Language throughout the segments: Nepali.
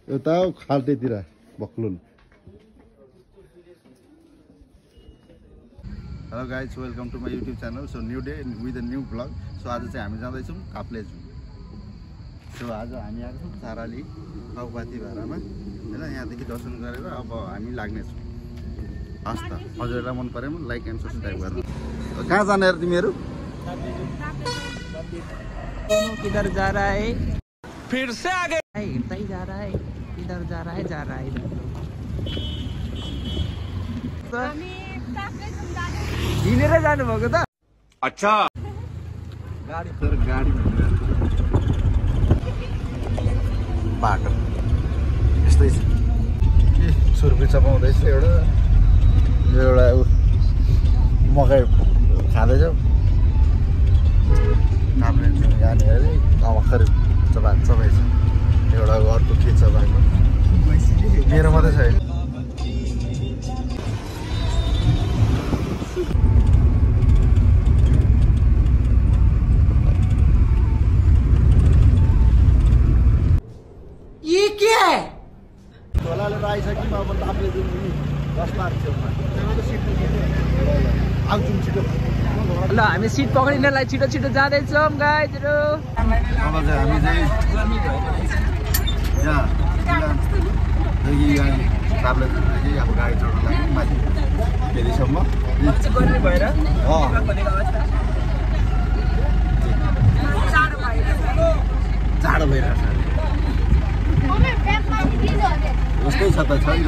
यता खाल्टेतिर बक्लुन। Hello guys, welcome to my YouTube channel. So new day with a new blog. सो आज चाहिँ हामी जाँदैछौँ काप्लेजुङ। सो आज हामी आएको छौँ साराली काउपाती भाडामा होइन। यहाँदेखि दर्शन गरेर अब हामी लाग्नेछौँ। हस् त, हजुरहरूलाई मन पऱ्यो भने लाइक एन्ड सब्सक्राइब गर्नु। कहाँ जाने यार तिमीहरू? किधर जा रहा है? फिर से आगे हिँड्दै जा रहा है। किधर जा रहा है? जा रहा है हिँडेर जानु भएको त? अच्छा गाडी बाटो यस्तै छ। छुर्पी चपाउँदैछ एउटा मकै खाँदैछ। काप्ले जाने अरे भर्खर चपाएको छ। एउटा अर्को के चपाएको मेरो मात्रै छैन। ये क्या है? खोलाले त आइसक्यौँ। अब काप्लेजुङ 10 मार्च छेउमा आउँछौँ छिटो। ल हामी सिट पक्रिनलाई छिटो छिटो जाँदैछौँ गाइजहरु। अब चाहिँ हामी चाहिँ यहाँ काप्लेजुङदेखि अब गाडी चढ्न लाग्यो माथि फेरिसम्म। जाडो भइरहेको छ। उस्तै छ त, छैन त।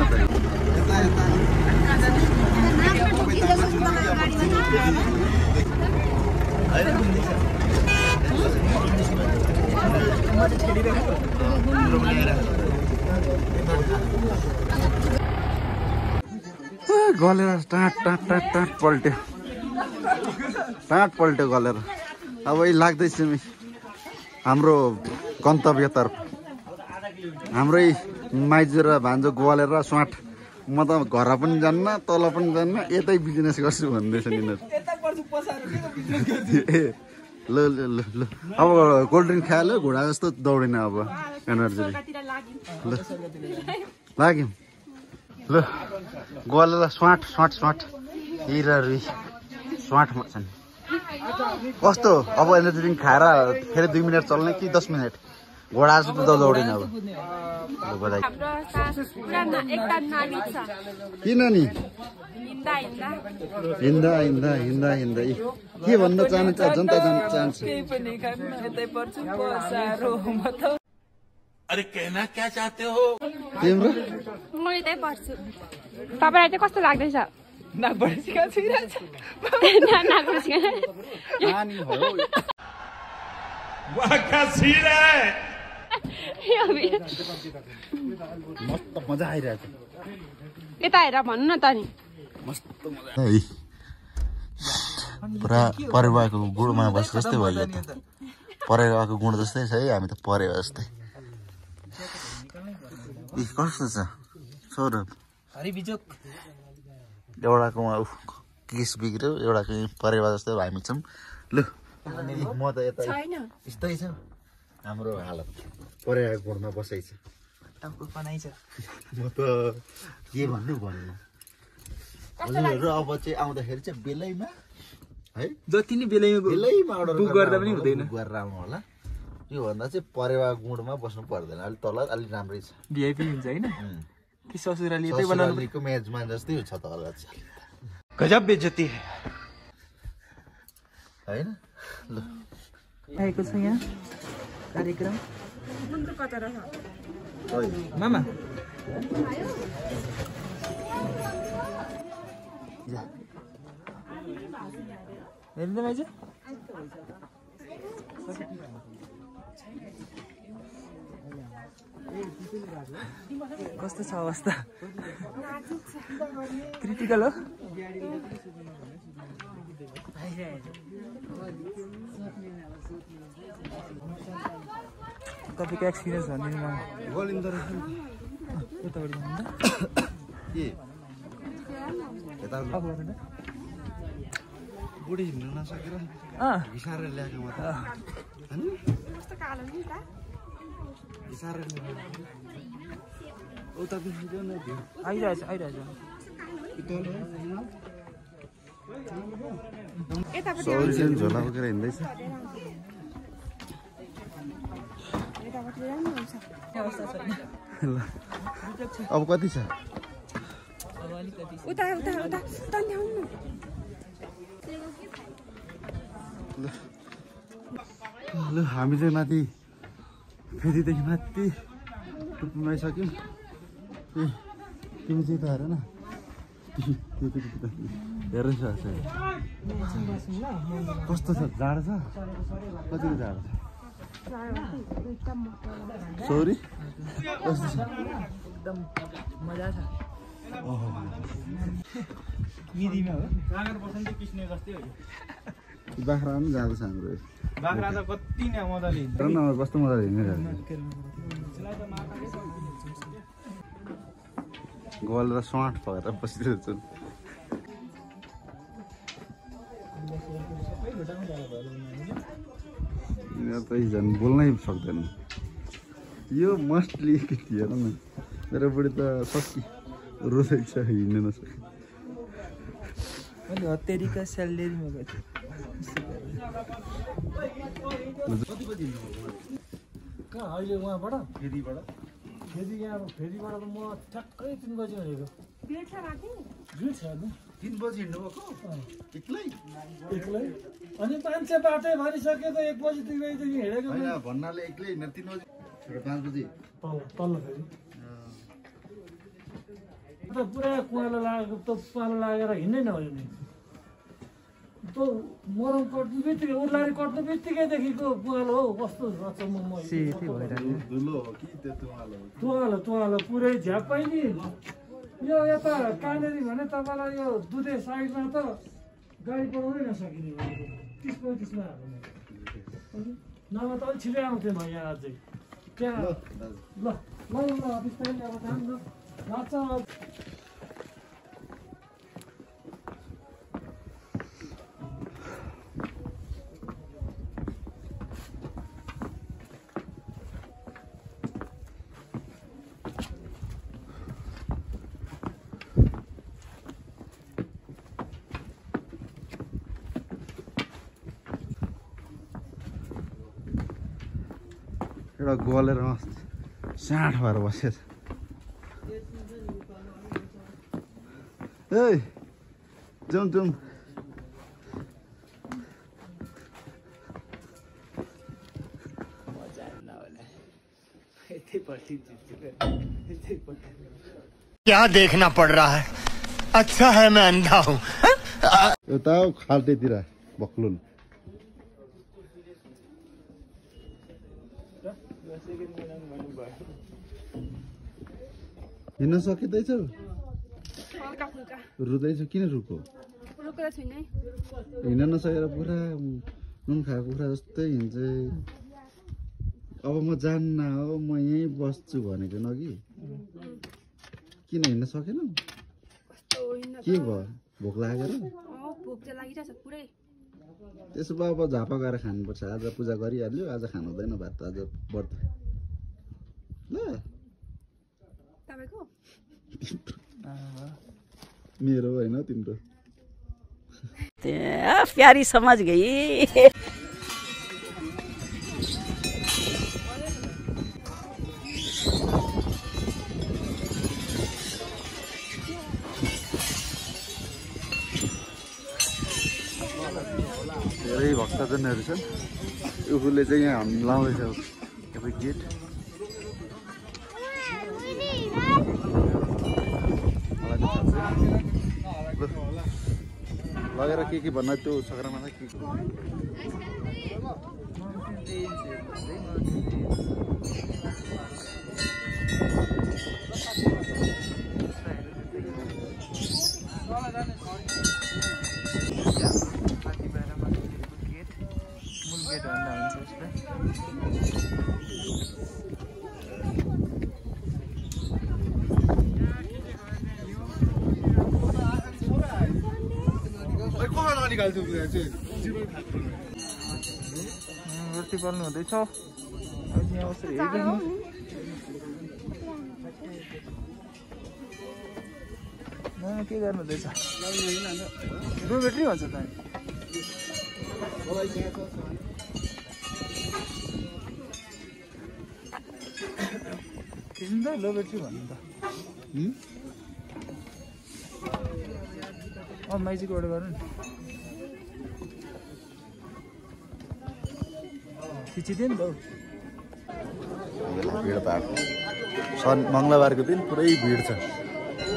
गलेर टाँट पल्ट्यो गलेर। अब यही लाग्दैछ हाम्रो गन्तव्यतर्फ। हाम्रै माइजू र भान्जो गलेर स्वाट। म त घर पनि जान्न, तल पनि जान्न, यतै बिजनेस गर्छु भन्दैछ यिनीहरू। ल अब कोल्ड ड्रिङ्क खायो, घोडा जस्तो दौडिन अब एनर्जी। ल लाग्यौँ। ल गलेर स्वाट हिरा रुई स्वाटमा छन्। कस्तो अब एनर्जी ड्रिङ्क खाएर फेरि 2 मिनट चल्ने कि 10 मिनट? घोडा जस्तो त दौडिन अब। किन नि हिँड्दा के भन्न चाहन्छ जनता चाहन्छ? अरे कहना क्या चाहते हो? तिम्रो म यतै पढ्छु। तपाईलाई चाहिँ कस्तो लाग्दैछ? नाकबाट सिकाइरहेछ। नाकबाट वाह क्या सीन है। मस्त मजा आइरहेछ। यता हेर भन्नु न त नि। मस्त मजा पुरा परेवाको गुडमा बस जस्तै भयो त। परेवाको गुड जस्तै छ है। हामी त परेवा जस्तै। कस्तो छ सौरभ? एउटाकोमा केस बिग्रियो, एउटाको परेवा जस्तै हामी छौँ। लु म त यता यस्तै छ हाम्रो हालत। परेवाको गुडमा बसेको छ। म त के भन्नु हजुरहरू अब चाहिँ आउँदाखेरि चाहिँ बेलैमा है, जति नै बेलैमा अर्डर गर्दा पनि हुँदैन। गरेर आउनु होला। यो भन्दा चाहिँ परेवा गुडमा बस्नु पर्दैन। अलिक तल अलिक राम्रै छ। भिआइपी हुन्छ हैन? कि ससुराली यतै बनाउनुको मेजमान जस्तै छ तल चाहिँ। गजब बेइज्जती हैन? ल आएको छ यहाँ कार्यक्रम। मामा हेर्नु माइज कस्तो छ अवस्था? क्रिटिकल हो। तपाईँको एक्सपिरियन्स भनिदिनु न। गोलिन्दर यताबाट भन्दा के यता बुढी हिँड्न नसकेर घिसारेर ल्याएको म त हैन कस्तो कालो नि त घिसारेर ल्याएको उता देखियो न त्यो आइरहेछ यतापट्टि सौरी चाहिँ झोला बोकेर हिँड्दैछ यतापट्टि राम्रो हुन्छ अब कति छ उता तन्याउनु ल हामी चाहिँ माथि फेरिदेखि माथि टुप्पोमा आइसक्यौँ तिमी चाहिँ त हेर न हेर्दै छ कस्तो छ जाडो छ कतिको जाडो छ सौरी कस्तो छ एकदम मजा छ मिदिमा हो जाँगर बस्नु किस्ने जस्तै हो बाख्रा पनि जाँदैछ हाम्रो बाख्रा त कति नै मजाले र न कस्तो मजाले हिँडिरहेको गलेर स्वाट भएर बसिरहेको छु त झन् बोल्नै सक्दैन यो मस्टली केटी हेर न मेरो बुढी त सक्की रोँदैछ हिँड्न नसके मैले हत्तेरीका स्यालेरीमा गएको कहाँ अहिले उहाँबाट फेरिबाट फेरिबाट त म ठ्याक्कै 3 बजी हिँडेको भिड छ माथि 3 बजी हिँड्नुभएको एक्लै अनि मान्छे बाटै भरिसक्यो त 1 बजीदेखि हिँडेको होइन भन्नाले एक्लै हिँड्न 3 बजी 5 बजी तल फेरि त पुरा कुवालो लागेर हिँड्नै नहुने नि त मरम कट्नु बित्तिकै उर्लारी कट्नु बित्तिकैदेखिको कुवालो हौ कस्तो अचम्म म धुलो हो कि त्यो तुवालो पुरै झ्याप्पै नि यो यता कहाँनेरि भने तपाईँलाई यो दुधे साइडमा त गाडी पढाउनै नसकिने भनेको 30-35 मा नभए त अलिक छिटै आउँथेँ म यहाँ अझै त्यहाँ ल बिस्तारै अब जाऊँ न लाग्छ एउटा गलेर साँठ भएर बसेछ ए जाउँ क्या देखना पड़ रहा है अच्छा है मैं अंधा हूँ यता खाल्टेतिर बक्लुन हिँड्न सकिँदैछौ हल्का फुल्का रुँदैछ किन रुको रुकेर छुइनै हिँड्न नसकेर पुरा नुन खाएको कुखुरा जस्तै हिँड्छ अब म जान्न हो म यहीँ बस्छु भनेको न कि किन हिँड्न सकेन के भयो भोक लागेर भोक चाहिँ लागिरहेछ पुरै त्यसो भए अब झापा गएर खानुपर्छ आज पूजा गरिहाल्यो आज खानु हुँदैन भात आज व्रत ल तपाईको मेरो होइन तिम्रो प्यारी समझ गई धेरै भक्तजनहरू छन् उसले चाहिँ यहाँ हामी लाउँदैछ तपाईँ गेट लगेर के भन्न त्यो सगरामा के रोटी पाल्नु हुँदैछ यहाँ बसेर हेरिदिनु के गर्नु हुँदैछ लो ब्याट्री भन्छ त लो ब्याट्री भन्नु त माइजीको अर्डर गर्नु नि खिचिदियो नि त मङ्गलबारको दिन पुरै भिड छ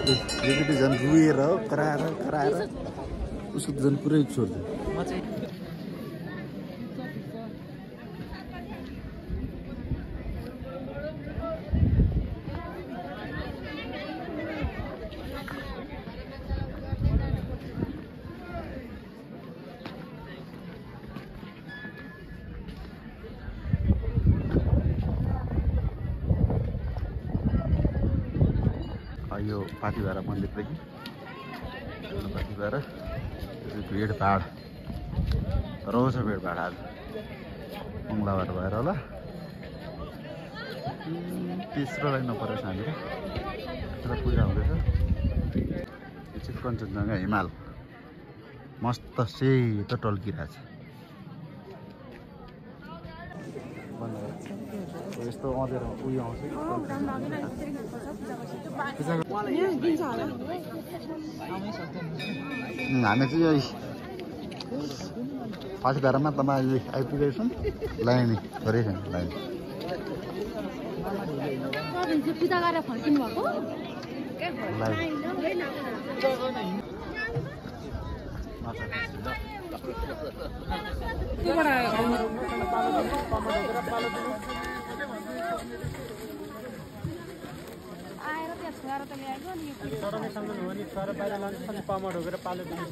केटी झन् रुएर कराएर उसको झन् पुरै छोड्छ यो पाथिभरा मन्दिरदेखि पाथिभरा भिडभाड रौछ भिडभाड आज मङ्गलबार भएर होला तेस्रो लागि नपरेछ हामीले पूजा हुँदैछ यो चाहिँ कञ्चनजङ्घा हिमाल मस्त सेतो टल्किरहेछ यस्तो अँधेरो उयो आउँछ हामी चाहिँ यही पाथिभरामा तपाईँ आइपुगेको छौँ लाइन गरेको छैन लाइन पूजा गरेर फर्किनु भएको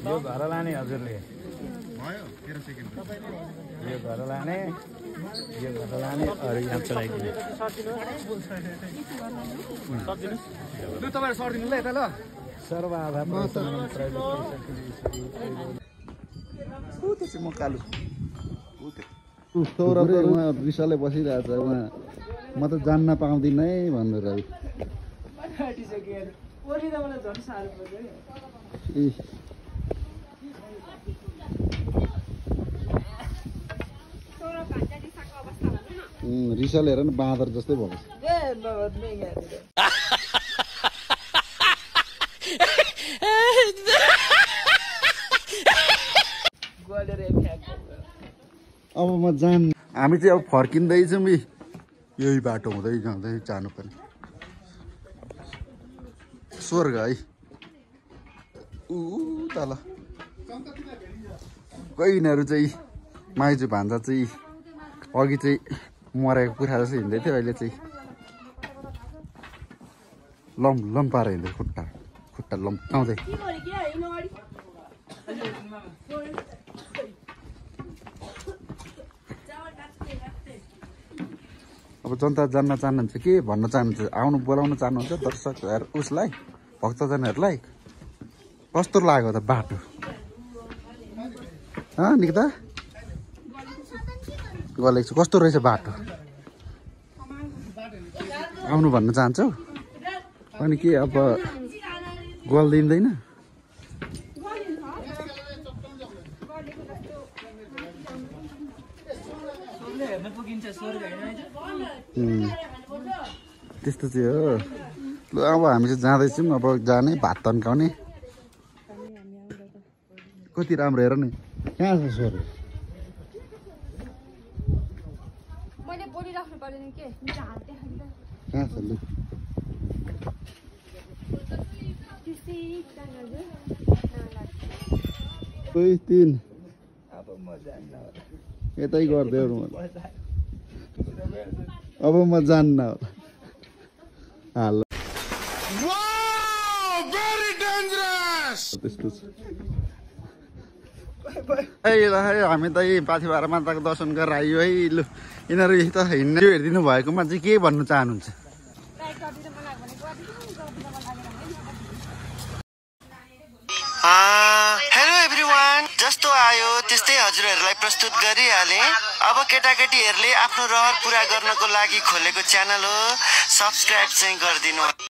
यो घर लाने हजुरले यो घर लाने अरू यहाँ चलाइदिने तपाईँहरू सर्दिनु ल यता ल सर्वआधार म कालु उहाँ रिसाले बसिरहेको छ उहाँ म त जान्न पाउँदिनँ है भनेर रिसाले हेर न बाँदर जस्तै भएको अब म हामी चाहिँ अब फर्किँदैछौँ यही बाटो हुँदै जाँदै जानुपर्ने स्वर्ग है तल गइनहरू चाहिँ माइजू भान्जा चाहिँ अघि चाहिँ मरेको कुखुरा जस्तो हिँड्दै थियो अहिले चाहिँ लम पारेर हिँड्दै खुट्टा लम्काउँदै अब जनता जान्न चाहनुहुन्छ के भन्न चाहनुहुन्छ आउनु बोलाउन चाहनुहुन्छ दर्शकहरू उसलाई भक्तजनहरूलाई कस्तो लाग्यो त बाटो निकिता गलेको छु कस्तो रहेछ बाटो आउनु भन्न चाहन्छौ अनि के अब गल्दिँदैन त्यस्तो चाहिँ हो ल अब हामी चाहिँ जाँदैछौँ अब जाने भात तन्काउने कति राम्रो हेर नि कहाँ छ स्वर्ग कहाँ छ लु दुई तिन यतै गरिदेऊ अब म जान्न हाल त्यस्तो छ हामी त यही पाथिभरा माताको दर्शन गरेर आयो है लु यिनीहरू त हिँड्ने हेरिदिनु भएकोमा चाहिँ के भन्नु चाहनुहुन्छ हेलो एभ्रीवान जस्तो आयो त्यस्तै हजुरहरूलाई प्रस्तुत गरिहालेँ। अब केटाकेटीहरूले आफ्नो रहर पुरा गर्नको लागि खोलेको च्यानल हो, सब्स्क्राइब चाहिँ गरिदिनु।